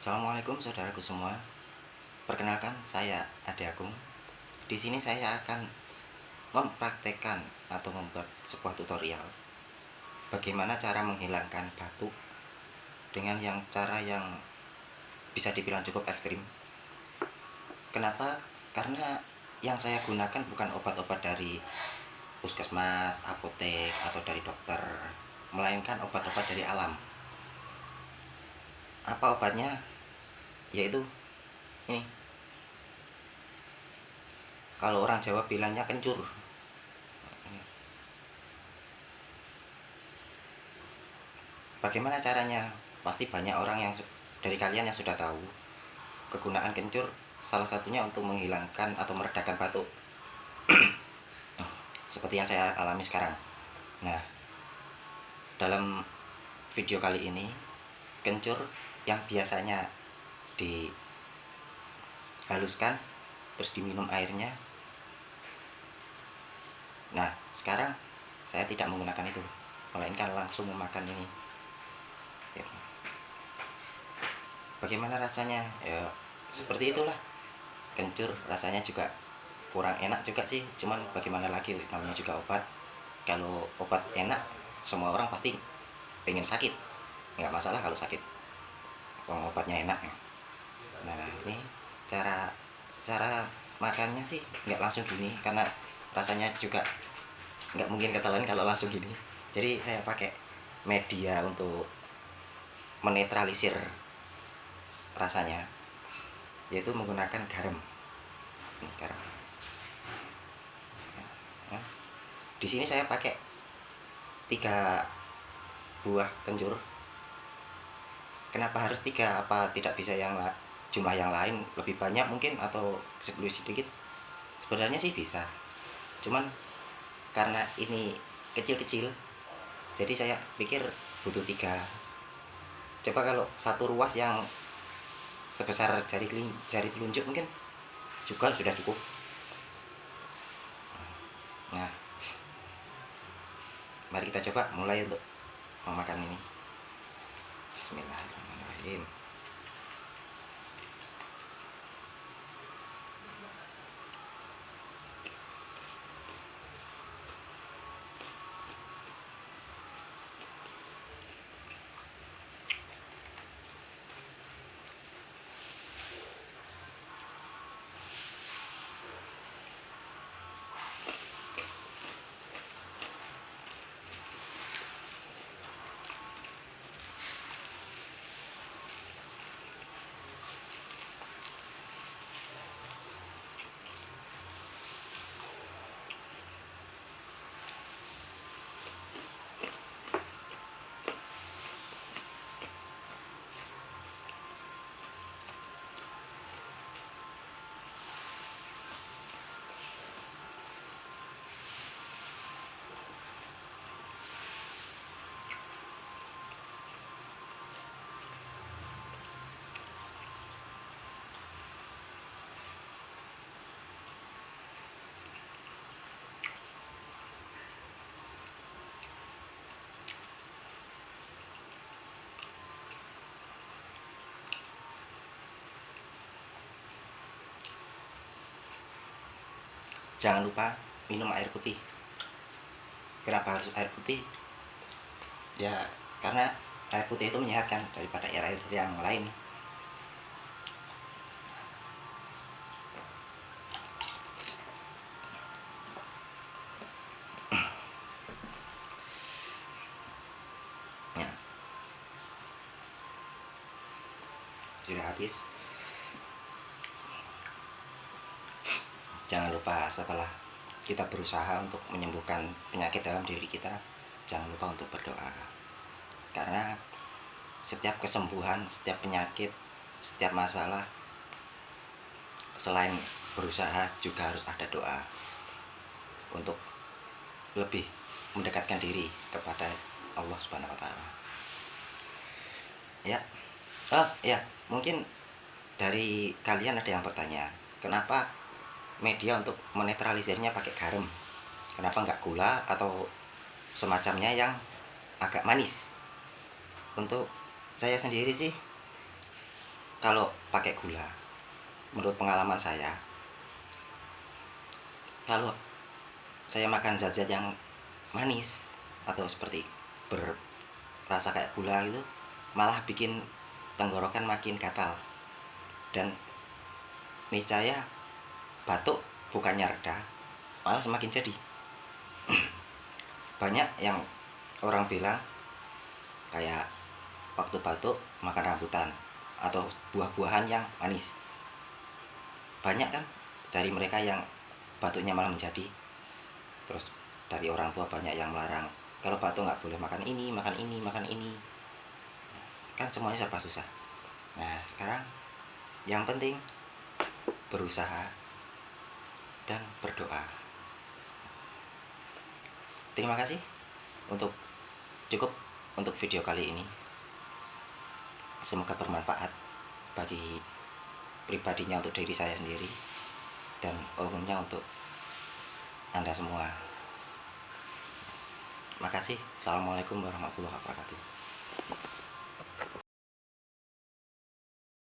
Assalamualaikum saudaraku semua. Perkenalkan, saya Ade Agung. Di sini saya akan mempraktekkan atau membuat sebuah tutorial bagaimana cara menghilangkan batuk dengan cara yang bisa dibilang cukup ekstrim. Kenapa? Karena yang saya gunakan bukan obat-obat dari puskesmas, apotek, atau dari dokter, melainkan obat-obat dari alam. Apa obatnya? Yaitu ini. Kalau orang Jawa bilangnya kencur. Bagaimana caranya? Pasti banyak orang yang dari kalian yang sudah tahu kegunaan kencur, salah satunya untuk menghilangkan atau meredakan batuk. Seperti yang saya alami sekarang. Nah, dalam video kali ini, kencur yang biasanya dihaluskan terus diminum airnya. Nah, sekarang saya tidak menggunakan itu, melainkan langsung memakan ini. Ya. Bagaimana rasanya? Ya, seperti itulah. Kencur rasanya juga kurang enak juga sih, cuman bagaimana lagi, namanya juga obat. Kalau obat enak, semua orang pasti pengen sakit, nggak masalah kalau sakit, kalau obatnya enak ya. Nah, ini cara cara makannya sih nggak langsung gini, karena rasanya juga nggak mungkin ketelan kalau langsung gini. Jadi saya pakai media untuk menetralisir rasanya, yaitu menggunakan garam. Ini garam. Nah, di sini saya pakai 3 buah kencur. Kenapa harus 3? Apa tidak bisa jumlah yang lain lebih banyak mungkin, atau sedikit? Sebenarnya sih bisa, cuman karena ini kecil-kecil, jadi saya pikir butuh 3. Coba kalau satu ruas yang sebesar jari telunjuk mungkin juga sudah cukup. Nah, mari kita coba mulai untuk memakan ini. Bismillahirrahmanirrahim. Jangan lupa minum air putih. Kenapa harus air putih? Ya, karena air putih itu menyehatkan daripada air-air yang lain. Ya, sudah habis. Jangan lupa, setelah kita berusaha untuk menyembuhkan penyakit dalam diri kita, jangan lupa untuk berdoa. Karena setiap kesembuhan, setiap penyakit, setiap masalah, selain berusaha juga harus ada doa untuk lebih mendekatkan diri kepada Allah Subhanahu wa taala. Ya. Ya, mungkin dari kalian ada yang bertanya, kenapa media untuk menetralisirnya pakai garam? Kenapa nggak gula atau semacamnya yang agak manis? Untuk saya sendiri sih, kalau pakai gula, menurut pengalaman saya, kalau saya makan zat-zat yang manis atau seperti berasa kayak gula itu, malah bikin tenggorokan makin gatal, dan niscaya batuk bukannya reda, malah semakin jadi. Banyak yang orang bilang kayak waktu batuk makan rambutan atau buah-buahan yang manis. Banyak kan dari mereka yang batuknya malah menjadi. Terus dari orang tua banyak yang melarang, kalau batuk nggak boleh makan ini, makan ini, makan ini. Kan semuanya serba susah. Nah sekarang yang penting berusaha dan berdoa. Terima kasih untuk cukup untuk video kali ini. Semoga bermanfaat bagi pribadinya, untuk diri saya sendiri, dan umumnya untuk Anda semua. Makasih. Assalamualaikum warahmatullahi wabarakatuh.